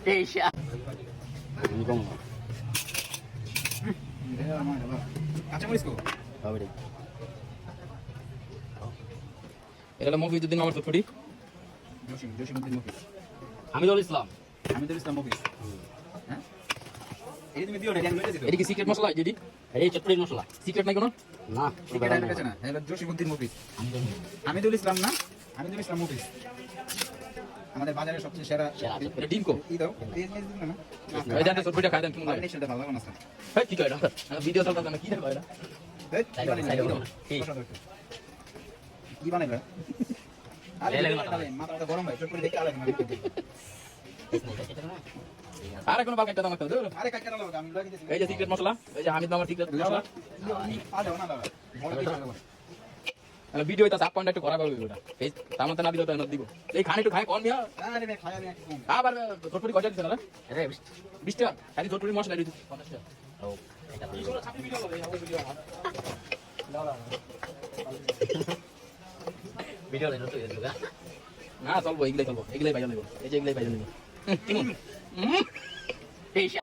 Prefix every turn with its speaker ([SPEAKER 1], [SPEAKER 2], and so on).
[SPEAKER 1] Asia.
[SPEAKER 2] Ini kong.
[SPEAKER 3] কাঁচামরিচ কো
[SPEAKER 2] Apa deh?
[SPEAKER 4] এটা হলো মফিজউদ্দিন মামার চটপটি।
[SPEAKER 3] Jasimuddin Mofiz
[SPEAKER 2] Hamidul Islam.
[SPEAKER 3] হামিদুল ইসলাম মফিজ হ্যাঁ এই তুমি দিও না আমি লইতে দিও
[SPEAKER 4] এটা কি সিক্রেট মশলা যেটি?
[SPEAKER 2] Ini cetri masala.
[SPEAKER 4] সিক্রেট নাই কোনো?
[SPEAKER 2] Nah,
[SPEAKER 3] ঠিক আছে এটা না এটা জসিমউদ্দিন মফিজ হামিদুল ইসলাম না হামিদুল ইসলাম মফিজ আমাদের বাজারের সবচেয়ে সেরা
[SPEAKER 4] এটা ডিম কো?
[SPEAKER 3] ই দাও এই মেজ দিন না
[SPEAKER 4] এই জানতে চটপটিটা খাই দেন কেমন লাগে?
[SPEAKER 3] সেটা ভালো লাগে না স্যার
[SPEAKER 4] হ্যাঁ কি কয় এটা? ভিডিও চলতে না কি দেখো এটা?
[SPEAKER 3] কি বানাইবা আরে মাথাটা গরম ভাই চট করে দেখতে আলাদা মানে
[SPEAKER 4] আরে কোনো বাল কাটতে দাও না তো।
[SPEAKER 3] আরে কাটটা লাগাও আমি লাগিয়ে দিছি
[SPEAKER 4] এই যে সিক্রেট মশলা, এই যে হামিদ মামার সিক্রেট মশলা।
[SPEAKER 3] পা দাও না দাও বড় কিছু লাগাও
[SPEAKER 4] তাহলে ভিডিও এটা সাব পয়েন্ট একটু করা হবে ওটা। এই তামাতে না দিলে তো না দিব। এই খান একটু খাই কোন মিয়া?
[SPEAKER 3] আরে ভাই খায়া আমি একদম
[SPEAKER 4] আবার চটপটি কয়টা দিছেন না?
[SPEAKER 2] Ada
[SPEAKER 4] 20 টাকা। খালি চটপটি মশলা দিতে 50 টাকা।
[SPEAKER 2] Oh, kita beli. Video lain itu ya juga.
[SPEAKER 4] না চলবো এগুলাই চলবো, এগুলাই বাইরে নেবো, এই যে এগুলাই বাইরে নেবো। কেমন?
[SPEAKER 1] Asia.